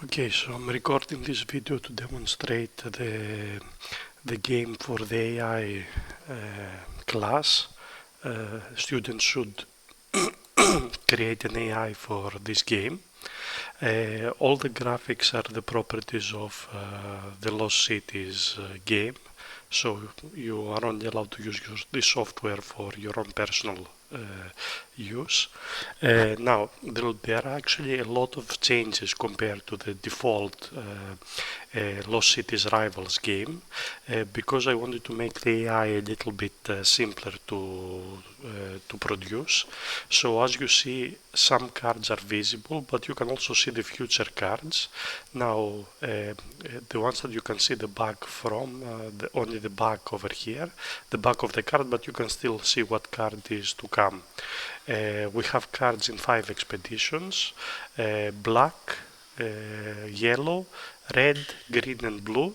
Okay, so I'm recording this video to demonstrate the game for the AI class. Students should create an AI for this game. All the graphics are the properties of the Lost Cities game, so you are only allowed to use the software for your own personal use. Now, there are actually a lot of changes compared to the default Lost Cities Rivals game, because I wanted to make the AI a little bit simpler to produce. So as you see, some cards are visible, but you can also see the future cards. Now, the ones that you can see the back from, only the back over here, the back of the card, but you can still see what card is to come. We have cards in 5 expeditions: black, yellow, red, green and blue.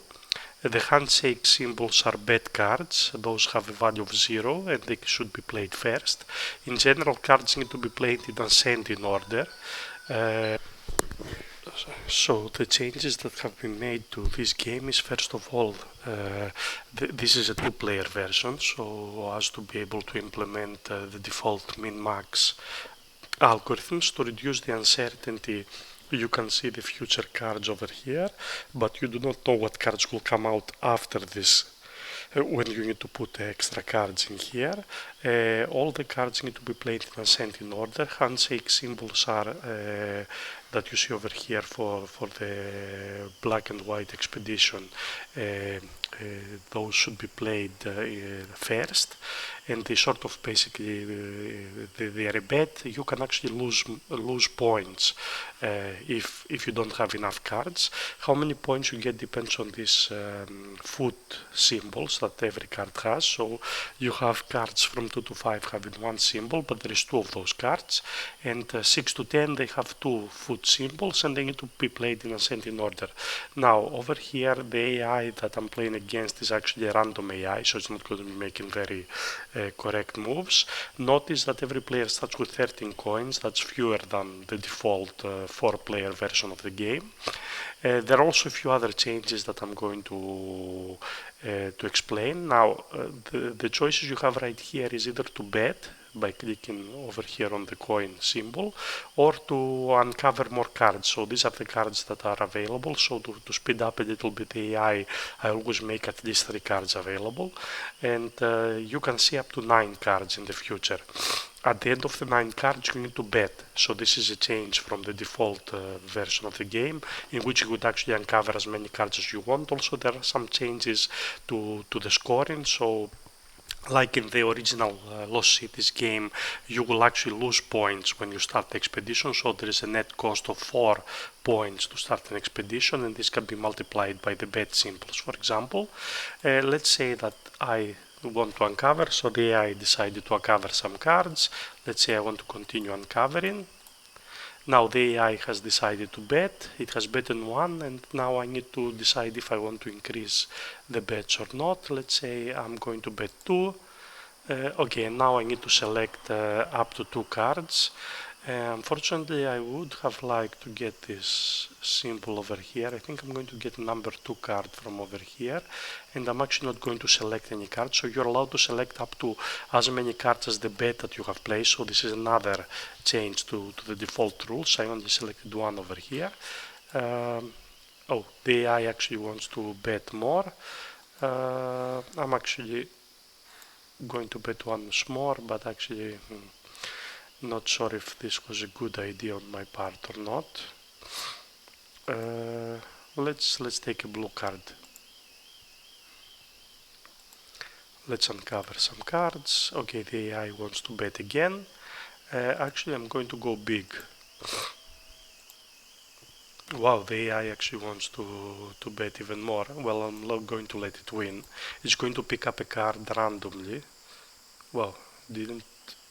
The handshake symbols are bet cards. Those have a value of 0 and they should be played first. In general, cards need to be played in ascending order. So the changes that have been made to this game is, first of all, this is a two-player version, so as to be able to implement the default min-max algorithms to reduce the uncertainty. You can see the future cards over here, but you do not know what cards will come out after this when you need to put extra cards in here. All the cards need to be played in ascending order. Handshake symbols are that you see over here for the black and white expedition. Those should be played first, and they sort of basically they are a bet. You can actually lose points if you don't have enough cards. How many points you get depends on these foot symbols that every card has. So you have cards from 2 to 5 having one symbol, but there is 2 of those cards, and 6 to 10 they have 2 foot symbols, and they need to be played in ascending order. Now over here, the AI that I'm playing against is actually a random AI, so it's not going to be making very correct moves. Notice that every player starts with 13 coins. That's fewer than the default 4-player version of the game. There are also a few other changes that I'm going to explain. Now, the choices you have right here is either to bet by clicking over here on the coin symbol, or to uncover more cards. So these are the cards that are available. So to speed up a little bit the AI, I always make at least 3 cards available, and you can see up to 9 cards in the future. At the end of the 9 cards, you need to bet. So this is a change from the default version of the game, in which you would actually uncover as many cards as you want. Also, there are some changes to the scoring. So like in the original Lost Cities game, you will actually lose points when you start the expedition, so there is a net cost of 4 points to start an expedition, and this can be multiplied by the bet symbols. For example, let's say that I want to uncover, so the AI decided to uncover some cards. Let's say I want to continue uncovering. Now the AI has decided to bet. It has betted 1, and now I need to decide if I want to increase the bets or not. Let's say I'm going to bet 2. Okay, now I need to select up to 2 cards. Unfortunately, I would have liked to get this symbol over here. I think I'm going to get number 2 card from over here, and I'm actually not going to select any cards. So you're allowed to select up to as many cards as the bet that you have placed. So this is another change to the default rules. I only selected 1 over here. Oh, the AI actually wants to bet more. I'm actually going to bet once more, but actually not sure if this was a good idea on my part or not. Let's take a blue card. Let's uncover some cards. Okay, the AI wants to bet again. Actually, I'm going to go big. Wow, the AI actually wants to bet even more. Well, I'm not going to let it win. It's going to pick up a card randomly. Well,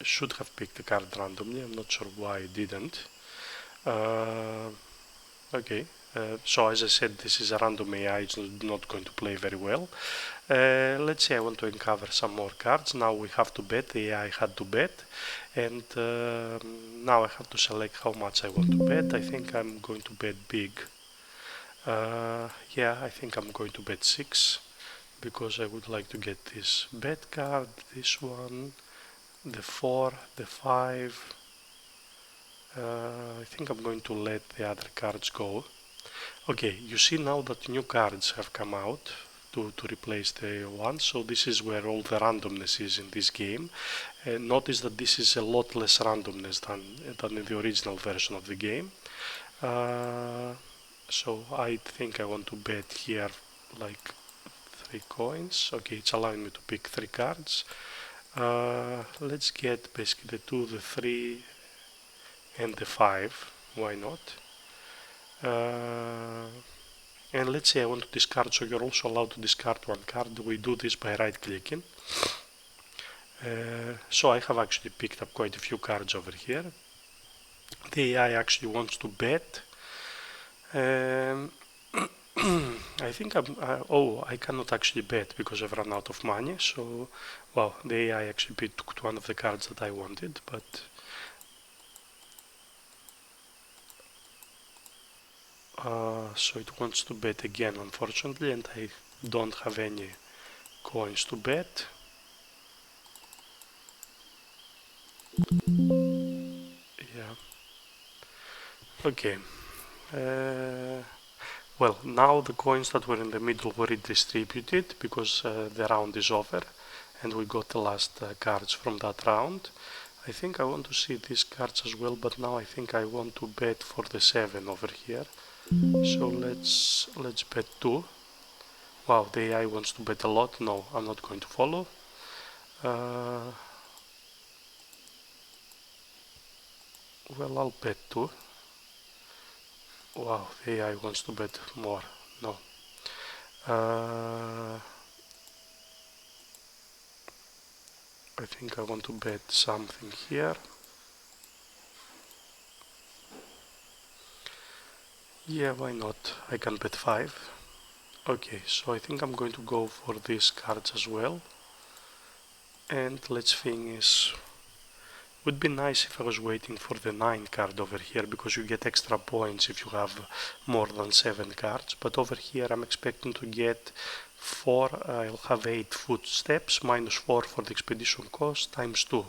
should have picked a card randomly. I'm not sure why it didn't. Okay, so as I said, this is a random AI. It's not going to play very well. Let's say I want to uncover some more cards. Now we have to bet. The AI had to bet, and now I have to select how much I want to bet. I think I'm going to bet big. Yeah, I think I'm going to bet 6 because I would like to get this bet card, this one, the 4, the 5. I think I'm going to let the other cards go. Okay, you see now that new cards have come out to replace the ones, so this is where all the randomness is in this game. Notice that this is a lot less randomness than in the original version of the game. Uh, so I think I want to bet here like 3 coins. Okay, it's allowing me to pick 3 cards. Let's get basically the 2, the 3 and the 5. Why not? Uh, and let's say I want to discard, so you're also allowed to discard 1 card. We do this by right clicking. So I have actually picked up quite a few cards over here. The AI actually wants to bet. Um, I think oh, I cannot actually bet because I've run out of money. So, well, the AI actually picked one of the cards that I wanted, but so it wants to bet again, unfortunately, and I don't have any coins to bet. Yeah. Okay. Uh, well, now the coins that were in the middle were redistributed because the round is over and we got the last cards from that round. I think I want to see these cards as well, but now I think I want to bet for the 7 over here. So let's bet 2. Wow, the AI wants to bet a lot. No, I'm not going to follow. Uh, well, I'll bet 2. Wow, the AI wants to bet more. No. I think I want to bet something here. Yeah, why not? I can bet 5. Okay, so I think I'm going to go for these cards as well. And let's finish. Would be nice if I was waiting for the 9 card over here because you get extra points if you have more than 7 cards. But over here I'm expecting to get 4, I'll have 8 footsteps minus 4 for the expedition cost times 2.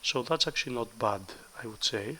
So that's actually not bad, I would say.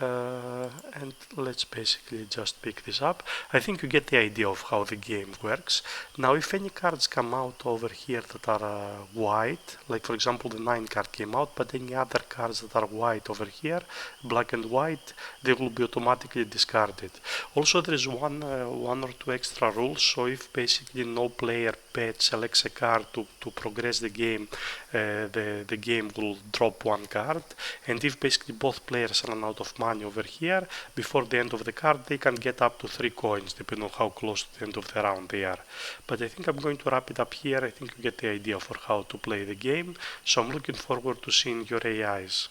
And let's basically just pick this up. I think you get the idea of how the game works. Now if any cards come out over here that are white, like for example the 9 card came out, but any other cards that are white over here, black and white, they will be automatically discarded. Also there is one or two extra rules, so if basically no player bet selects a card to progress the game, the game will drop 1 card, and if basically both players run out of money over here, before the end of the card they can get up to 3 coins depending on how close to the end of the round they are. But I think I'm going to wrap it up here. I think you get the idea for how to play the game, so I'm looking forward to seeing your AIs.